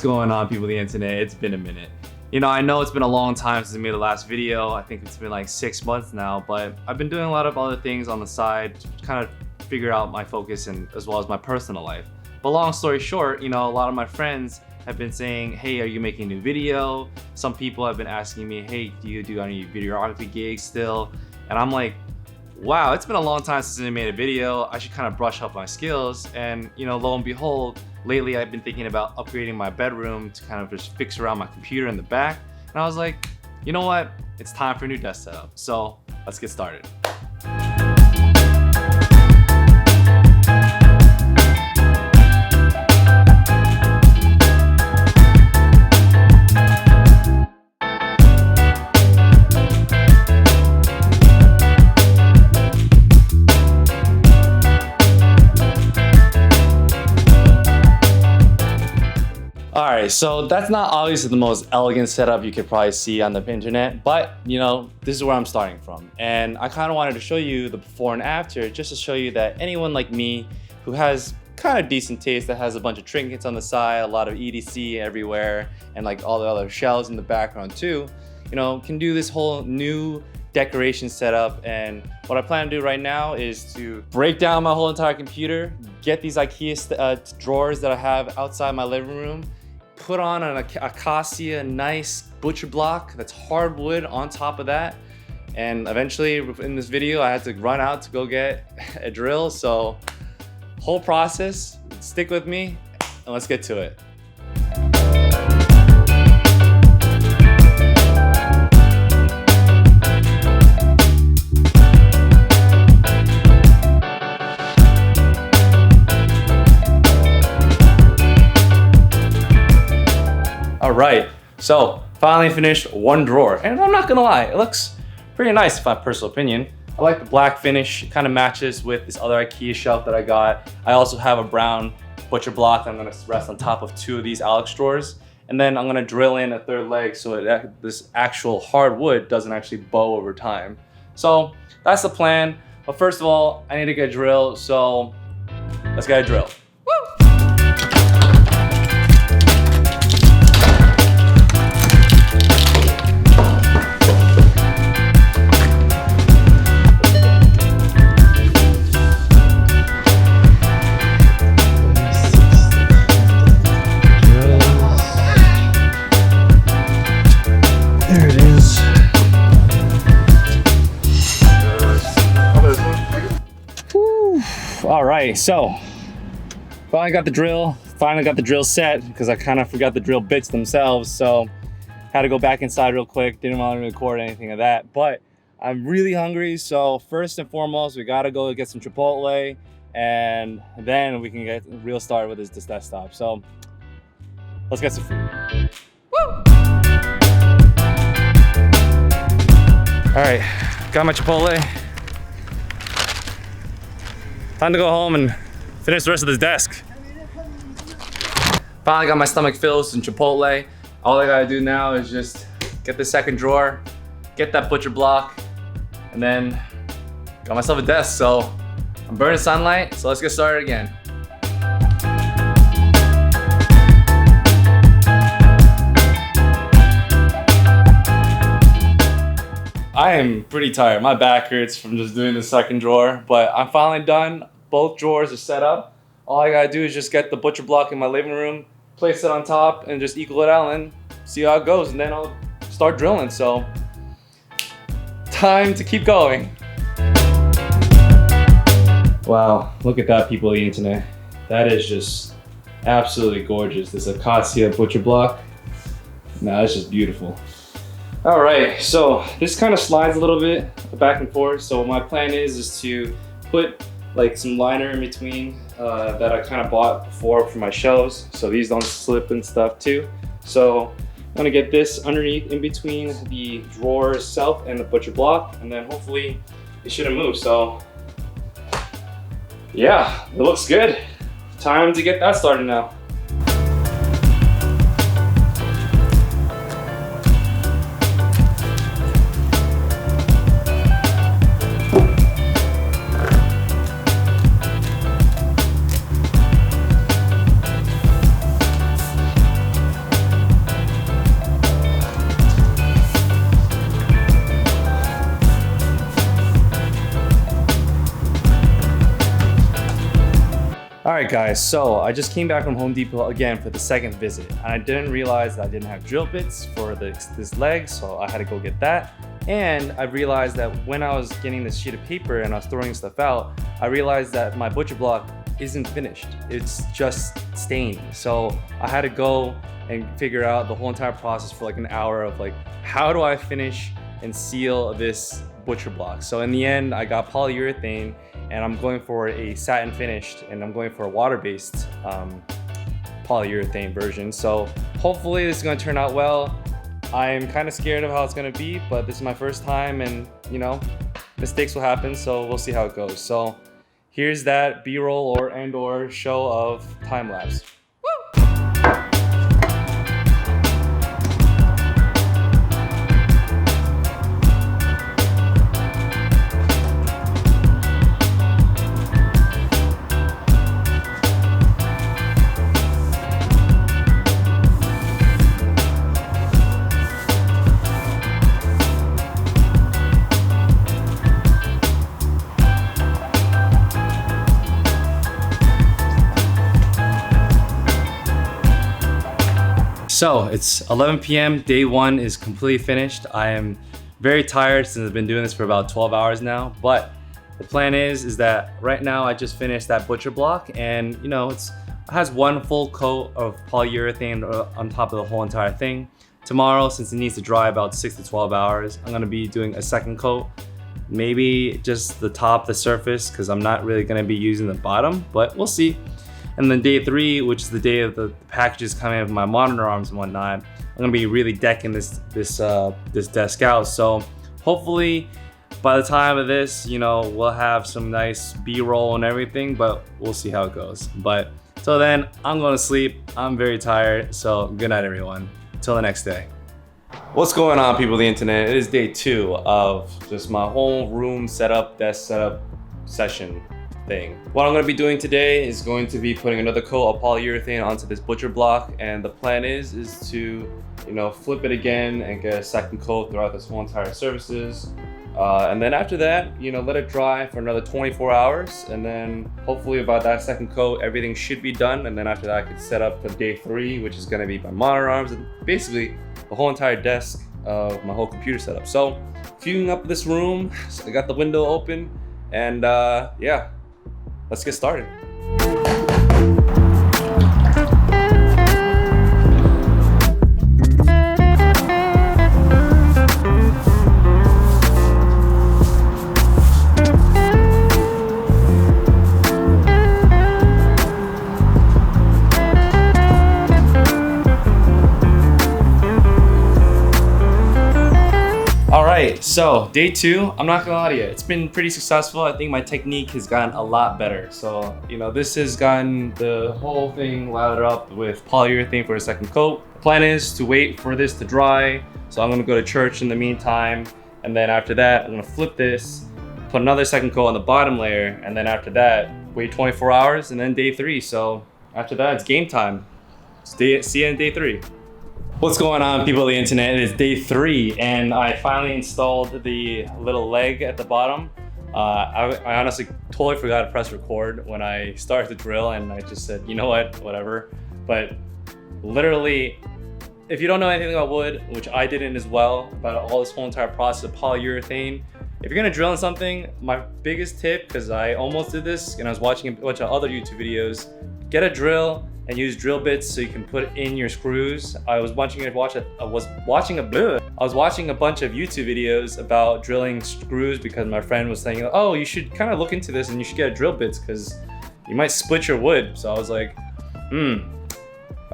going on, people of the internet? It's been a minute. You know, I know it's been a long time since I made the last video. I think it's been like 6 months now, but I've been doing a lot of other things on the side to kind of figure out my focus and as well as my personal life. But long story short, you know, a lot of my friends have been saying, hey, are you making a new video? Some people have been asking me, hey, do you do any videography gigs still? And I'm like, wow, it's been a long time since I made a video. I should kind of brush up my skills. And you know, lo and behold, lately I've been thinking about upgrading my bedroom to kind of just fix around my computer in the back. And I was like, you know what? It's time for a new desk setup. So let's get started. Alright, so that's not obviously the most elegant setup you could probably see on the internet, but you know, this is where I'm starting from. And I kind of wanted to show you the before and after just to show you that anyone like me who has kind of decent taste, that has a bunch of trinkets on the side, a lot of EDC everywhere, and like all the other shelves in the background too, you know, can do this whole new decoration setup. And what I plan to do right now is to break down my whole entire computer, get these IKEA drawers that I have outside my living room, put on an Acacia nice butcher block that's hardwood on top of that. And eventually in this video, I had to run out to go get a drill. So whole process, stick with me and let's get to it. Alright, so finally finished one drawer, and I'm not gonna lie, it looks pretty nice in my personal opinion. I like the black finish, it kind of matches with this other IKEA shelf that I got. I also have a brown butcher block that I'm gonna rest on top of 2 of these Alex drawers, and then I'm gonna drill in a 3rd leg so that this actual hardwood doesn't actually bow over time. So that's the plan, but first of all, I need to get a drill, so let's get a drill. All right, so finally got the drill set because I kind of forgot the drill bits themselves. So had to go back inside real quick. Didn't want to record anything of that, but I'm really hungry. So first and foremost, we got to go get some Chipotle and then we can get real started with this desktop. So let's get some food. Woo! All right, got my Chipotle. Time to go home and finish the rest of this desk. Finally got my stomach filled with some Chipotle. All I gotta do now is just get the 2nd drawer, get that butcher block, and then got myself a desk. So I'm burning sunlight, so let's get started again. I am pretty tired. My back hurts from just doing the 2nd drawer, but I'm finally done. Both drawers are set up. All I gotta do is just get the butcher block in my living room, place it on top, and just equal it out and see how it goes. And then I'll start drilling. So, time to keep going. Wow, look at that, people of the internet. That is just absolutely gorgeous. This Acacia butcher block. Nah, that's just beautiful. All right, so this kind of slides a little bit back and forth. So my plan is to put like some liner in between that I kind of bought before for my shelves, so these don't slip and stuff too. So I'm gonna get this underneath in between the drawer itself and the butcher block, and then hopefully it shouldn't move. So yeah, it looks good. Time to get that started now. Alright guys, so I just came back from Home Depot again for the second visit, and I didn't realize that I didn't have drill bits for this leg, so I had to go get that. And I realized that when I was getting this sheet of paper and I was throwing stuff out, I realized that my butcher block isn't finished. It's just stained. So I had to go and figure out the whole entire process for like an hour of like, how do I finish and seal this butcher block? So in the end, I got polyurethane, and I'm going for a satin finished, and I'm going for a water-based polyurethane version. So hopefully this is gonna turn out well. I'm kind of scared of how it's gonna be, but this is my first time, and you know, mistakes will happen, so we'll see how it goes. So here's that B-roll or show of time lapse. So it's 11 p.m. Day one is completely finished. I am very tired since I've been doing this for about 12 hours now. But the plan is that right now I just finished that butcher block, and you know, it has one full coat of polyurethane on top of the whole entire thing. Tomorrow, since it needs to dry about 6 to 12 hours, I'm gonna be doing a second coat. Maybe just the top, the surface, because I'm not really gonna be using the bottom, but we'll see. And then day three, which is the day of the packages coming in with my monitor arms and whatnot, I'm gonna be really decking this desk out. So hopefully by the time of this, you know, we'll have some nice B-roll and everything, but we'll see how it goes. But till then, I'm going to sleep. I'm very tired. So good night, everyone. Till the next day. What's going on, people of the internet? It is day two of just my whole room setup, desk setup session thing. What I'm going to be doing today is going to be putting another coat of polyurethane onto this butcher block, and the plan is to, you know, flip it again and get a second coat throughout this whole entire surfaces, and then after that, you know, let it dry for another 24 hours, and then hopefully about that second coat everything should be done, and then after that I could set up for day three, which is going to be my monitor arms and basically the whole entire desk of my whole computer setup. So queuing up this room, so I got the window open, and yeah, let's get started. Alright, so day two, I'm not gonna lie to you, it's been pretty successful. I think my technique has gotten a lot better. So, you know, this has gotten the whole thing lathered up with polyurethane for a second coat. The plan is to wait for this to dry. So I'm gonna go to church in the meantime. And then after that, I'm gonna flip this, put another second coat on the bottom layer. And then after that, wait 24 hours and then day three. So after that, it's game time. See you in day three. What's going on, people of the internet? It is day three, and I finally installed the little leg at the bottom. I honestly totally forgot to press record when I started to drill, and I just said, you know what, whatever. But literally, if you don't know anything about wood, which I didn't as well, about all this whole entire process of polyurethane, if you're gonna drill on something, my biggest tip, because I almost did this and I was watching a bunch of other YouTube videos, get a drill and use drill bits so you can put in your screws. I was watching a bunch of YouTube videos about drilling screws because my friend was saying, oh, you should kind of look into this and you should get a drill bits because you might split your wood. So I was like,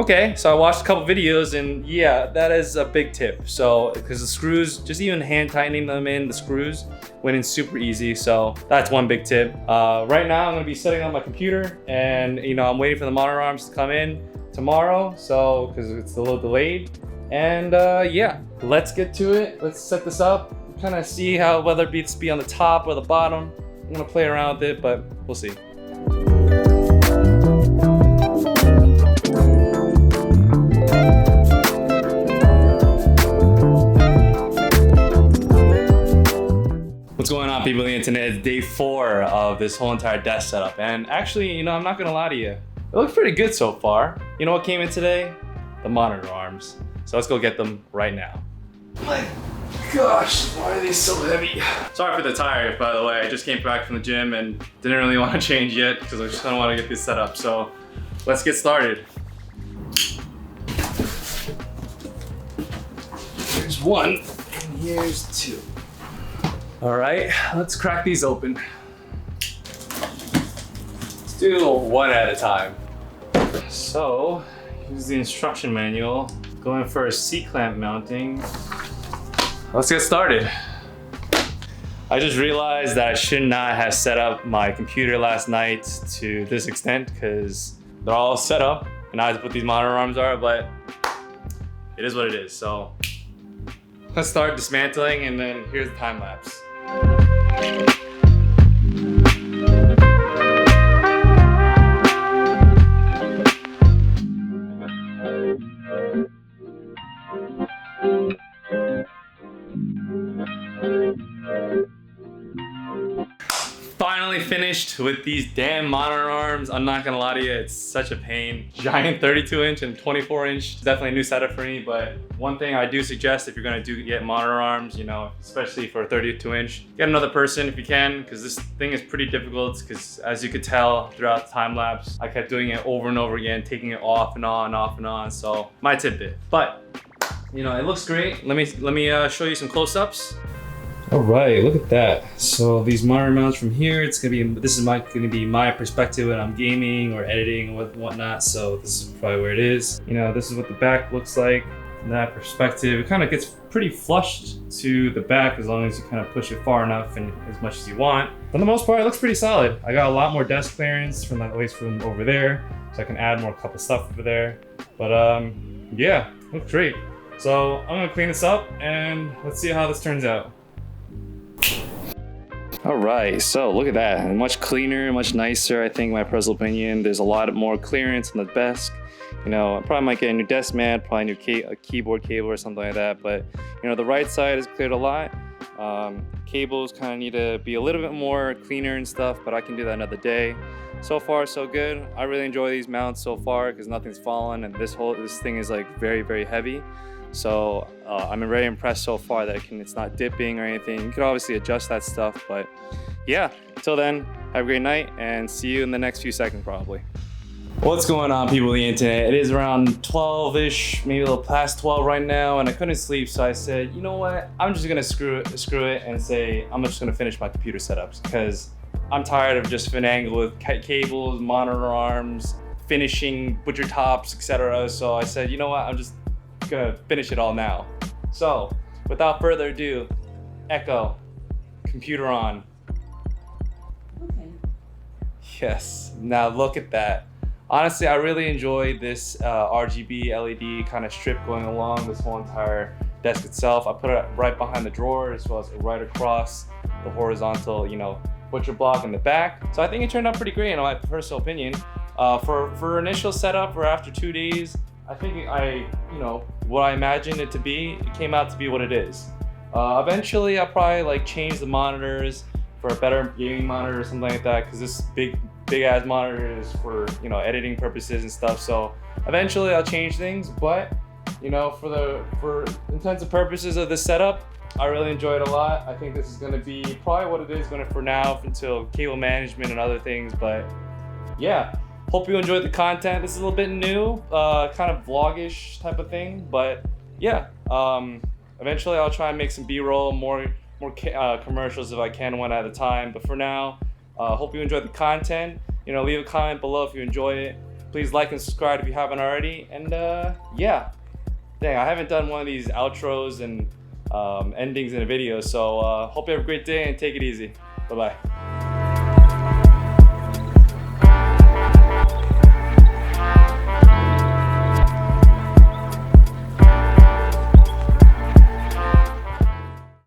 okay. So I watched a couple videos, and yeah, that is a big tip. So, because the screws, just even hand tightening them in, the screws went in super easy. So that's one big tip. Right now I'm gonna be setting up my computer, and you know, I'm waiting for the monitor arms to come in tomorrow. So, because it's a little delayed. And yeah, let's get to it. Let's set this up, kind of see how, whether it be on the top or the bottom. I'm gonna play around with it, but we'll see. What's What's going on, people on the internet? It's day 4 of this whole entire desk setup. And actually, you know, I'm not gonna lie to you. It looks pretty good so far. You know what came in today? The monitor arms. So let's go get them right now. My gosh, why are they so heavy? Sorry for the tire, by the way. I just came back from the gym and didn't really want to change yet because I just don't want to get this set up. So let's get started. Here's 1 and here's 2. All right, let's crack these open. Let's do 1 at a time. So, here's the instruction manual. Going for a C-clamp mounting. Let's get started. I just realized that I should not have set up my computer last night to this extent because they're all set up and I just what these monitor arms are, but it is what it is. So let's start dismantling and then here's the time lapse. Finally finished with these damn monitor arms. I'm not gonna lie to you, it's such a pain. Giant 32-inch and 24-inch, definitely a new setup for me, but one thing I do suggest if you're gonna get monitor arms, you know, especially for a 32-inch, get another person if you can, because this thing is pretty difficult, because as you could tell throughout the time lapse, I kept doing it over and over again, taking it off and on, off and on, so my tidbit. But, you know, it looks great. Let me show you some close-ups. All right, look at that. So these monitor mounts from here, this is gonna be my perspective when I'm gaming or editing or whatnot. So this is probably where it is. You know, this is what the back looks like from that perspective. It kind of gets pretty flushed to the back as long as you kind of push it far enough and as much as you want. For the most part, it looks pretty solid. I got a lot more desk clearance from at least from over there, so I can add more couple stuff over there. But yeah, looks great. So I'm gonna clean this up and let's see how this turns out. All right, so look at that. Much cleaner, much nicer, I think, my personal opinion. There's a lot more clearance on the desk. You know, I probably might get a new desk mat, probably a keyboard cable or something like that. But, you know, the right side is cleared a lot. Cables kind of need to be a little bit more cleaner and stuff, but I can do that another day. So far, so good. I really enjoy these mounts so far because nothing's fallen and this thing is like very, very heavy. So I'm very impressed so far that it's not dipping or anything. You can obviously adjust that stuff, but yeah, until then, have a great night and see you in the next few seconds probably. What's going on, people on the internet? It is around 12-ish, maybe a little past 12 right now, and I couldn't sleep, so I said, you know what? I'm just gonna screw it and say I'm just gonna finish my computer setups because I'm tired of just finagling with cables, monitor arms, finishing butcher tops, etc. So I said, you know what? I'm just gonna finish it all now. So without further ado, Echo, computer on. Okay. Yes, now look at that. Honestly, I really enjoy this RGB LED kind of strip going along this whole entire desk itself. I put it right behind the drawer as well as right across the horizontal, you know, butcher block in the back. So I think it turned out pretty great in my personal opinion. For initial setup or after 2 days, I think you know, what I imagined it to be, it came out to be what it is. Eventually, I'll probably like change the monitors for a better gaming monitor or something like that, because this big ass monitor is for, you know, editing purposes and stuff. So eventually, I'll change things. But you know, for intensive purposes of this setup, I really enjoyed it a lot. I think this is going to be probably what it is going to for now until cable management and other things. But yeah. Hope you enjoyed the content. This is a little bit new, kind of vlog-ish type of thing, but yeah. Eventually I'll try and make some B-roll, more commercials if I can, one at a time. But for now, hope you enjoyed the content. You know, leave a comment below if you enjoyed it. Please like and subscribe if you haven't already. And yeah, dang, I haven't done one of these outros and endings in a video. So hope you have a great day and take it easy. Bye-bye.